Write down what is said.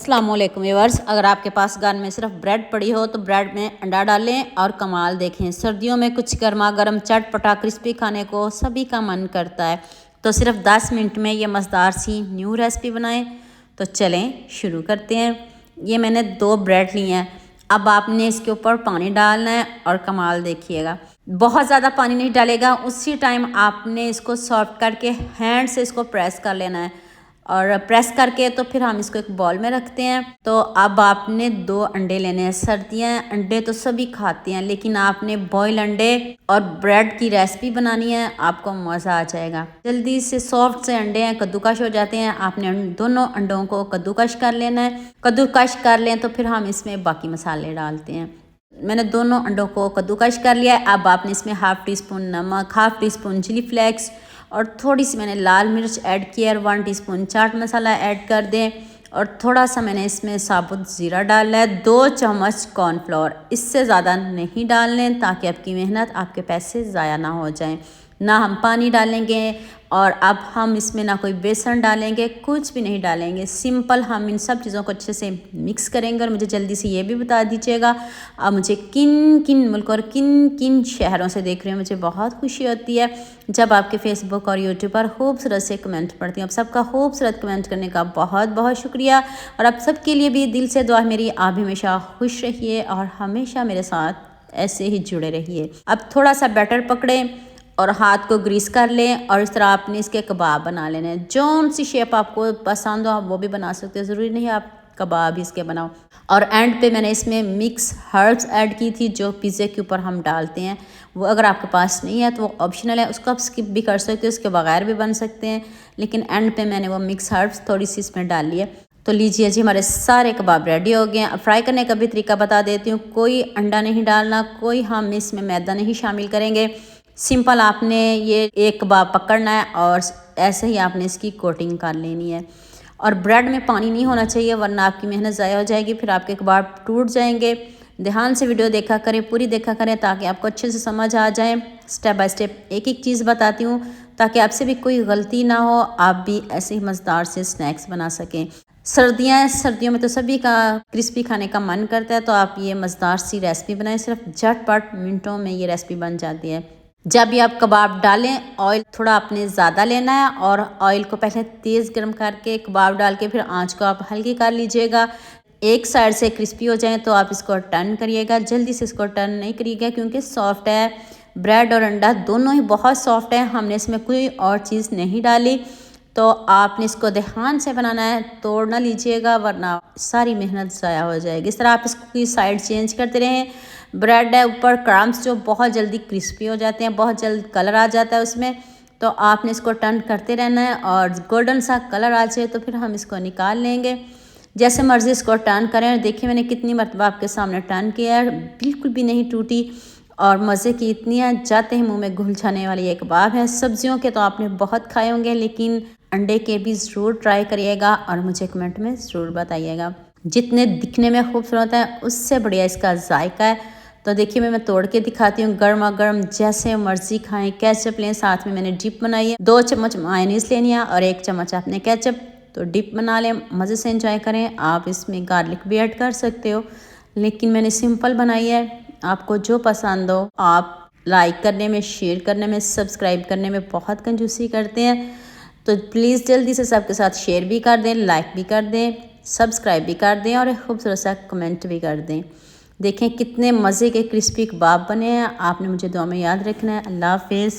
अस्सलाम वालेकुम व्यूअर्स। अगर आपके पास घर में सिर्फ ब्रेड पड़ी हो तो ब्रेड में अंडा डालें और कमाल देखें। सर्दियों में कुछ गर्मा गर्म चटपटा क्रिस्पी खाने को सभी का मन करता है, तो सिर्फ 10 मिनट में ये मज़ेदार सी न्यू रेसिपी बनाएं। तो चलें शुरू करते हैं। ये मैंने 2 ब्रेड लिए हैं। अब आपने इसके ऊपर पानी डालना है और कमाल देखिएगा, बहुत ज़्यादा पानी नहीं डालेगा। उसी टाइम आपने इसको सॉफ्ट करके हैंड से इसको प्रेस कर लेना है और प्रेस करके तो फिर हम इसको एक बॉल में रखते हैं। तो अब आपने 2 अंडे लेने हैं। सर्दियाँ हैं, अंडे तो सभी खाते हैं, लेकिन आपने बॉयल अंडे और ब्रेड की रेसिपी बनानी है, आपको मज़ा आ जाएगा। जल्दी से सॉफ्ट से अंडे हैं, कद्दूकश हो जाते हैं। आपने दोनों अंडों को कद्दूकश कर लेना है। कद्दूकश कर लें तो फिर हम इसमें बाकी मसाले डालते हैं। मैंने दोनों अंडों को कद्दूकश कर लिया है। अब आपने इसमें हाफ़ टी स्पून नमक, half teaspoon chilli flakes और थोड़ी सी मैंने लाल मिर्च ऐड की है और 1 टीस्पून चाट मसाला ऐड कर दें। और थोड़ा सा मैंने इसमें साबुत ज़ीरा डाला है। 2 चम्मच कॉर्नफ्लोर, इससे ज़्यादा नहीं डालने ताकि आपकी मेहनत, आपके पैसे ज़ाया ना हो जाएं। ना हम पानी डालेंगे और अब हम इसमें ना कोई बेसन डालेंगे, कुछ भी नहीं डालेंगे। सिंपल हम इन सब चीज़ों को अच्छे से मिक्स करेंगे। और मुझे जल्दी से ये भी बता दीजिएगा आप मुझे किन किन मुल्क और किन किन शहरों से देख रहे हैं। मुझे बहुत खुशी होती है जब आपके फेसबुक और यूट्यूब पर खूबसूरत से कमेंट पढ़ती हूँ। आप सबका खूबसूरत कमेंट करने का बहुत बहुत शुक्रिया। और आप सबके लिए भी दिल से दुआ मेरी, आप भी हमेशा खुश रहिए और हमेशा मेरे साथ ऐसे ही जुड़े रहिए। अब थोड़ा सा बैटर पकड़ें और हाथ को ग्रीस कर लें और इस तरह आपने इसके कबाब बना लेने हैं। जौन सी शेप आपको पसंद हो आप वो भी बना सकते हो, ज़रूरी नहीं आप कबाब ही इसके बनाओ। और एंड पे मैंने इसमें मिक्स हर्ब्स ऐड की थी जो पिज़्ज़े के ऊपर हम डालते हैं। वो अगर आपके पास नहीं है तो वो ऑप्शनल है, उसको आप स्किप भी कर सकते हो, उसके बगैर भी बन सकते हैं। लेकिन एंड पे मैंने वो मिक्स हर्ब्स थोड़ी सी इसमें डाल ली है। तो लीजिए जी, हमारे सारे कबाब रेडी हो गए हैं। अब फ्राई करने का भी तरीका बता देती हूँ। कोई अंडा नहीं डालना, कोई हम इसमें मैदा नहीं शामिल करेंगे। सिंपल आपने ये एक कबाब पकड़ना है और ऐसे ही आपने इसकी कोटिंग कर लेनी है। और ब्रेड में पानी नहीं होना चाहिए वरना आपकी मेहनत ज़ाया हो जाएगी, फिर आपके कबाब टूट जाएंगे। ध्यान से वीडियो देखा करें, पूरी देखा करें ताकि आपको अच्छे से समझ आ जाए। स्टेप बाय स्टेप एक एक चीज़ बताती हूँ ताकि आपसे भी कोई गलती ना हो, आप भी ऐसे ही मज़ेदार से स्नैक्स बना सकें। सर्दियों में तो सभी का क्रिस्पी खाने का मन करता है, तो आप ये मज़ेदार सी रेसिपी बनाएं। सिर्फ झटपट मिनटों में ये रेसिपी बन जाती है। जब भी आप कबाब डालें ऑयल थोड़ा आपने ज़्यादा लेना है और ऑयल को पहले तेज़ गर्म करके कबाब डाल के फिर आंच को आप हल्की कर लीजिएगा। एक साइड से क्रिस्पी हो जाए तो आप इसको टर्न करिएगा। जल्दी से इसको टर्न नहीं करिएगा क्योंकि सॉफ्ट है। ब्रेड और अंडा दोनों ही बहुत सॉफ्ट है, हमने इसमें कोई और चीज़ नहीं डाली। तो आपने इसको ध्यान से बनाना है, तोड़ ना लीजिएगा वरना सारी मेहनत ज़ाया हो जाएगी। इस तरह आप इसकी साइड चेंज करते रहें। ब्रेड है ऊपर क्रम्स जो बहुत जल्दी क्रिस्पी हो जाते हैं, बहुत जल्द कलर आ जाता है उसमें, तो आपने इसको टर्न करते रहना है और गोल्डन सा कलर आ जाए तो फिर हम इसको निकाल लेंगे। जैसे मर्ज़ी इसको टर्न करें। देखिए मैंने कितनी मरतबा आपके सामने टर्न किया है, बिल्कुल भी नहीं टूटी और मज़े की इतनी है, जाते ही मुंह में घुल जाने वाली एक कबाब है। सब्जियों के तो आपने बहुत खाए होंगे, लेकिन अंडे के भी ज़रूर ट्राई करिएगा और मुझे कमेंट में ज़रूर बताइएगा। जितने दिखने में खूबसूरत है उससे बढ़िया इसका जायका है। तो देखिए मैं तोड़ के दिखाती हूँ। गर्मा गर्म जैसे मर्ज़ी खाएं। केचप लें, साथ में मैंने डिप बनाई है। 2 चम्मच मायोनीज़ लेनी है और 1 चम्मच आपने केचप, तो डिप बना लें, मज़े से एंजॉय करें। आप इसमें गार्लिक भी ऐड कर सकते हो, लेकिन मैंने सिंपल बनाई है। आपको जो पसंद हो, आप लाइक करने में, शेयर करने में, सब्सक्राइब करने में बहुत कंजूसी करते हैं, तो प्लीज़ जल्दी से सबके साथ शेयर भी कर दें, लाइक भी कर दें, सब्सक्राइब भी कर दें और एक खूबसूरत सा कमेंट भी कर दें। देखें कितने मज़े के क्रिस्पी कबाब बने हैं। आपने मुझे दुआ में याद रखना है। अल्लाह हाफ़िज़।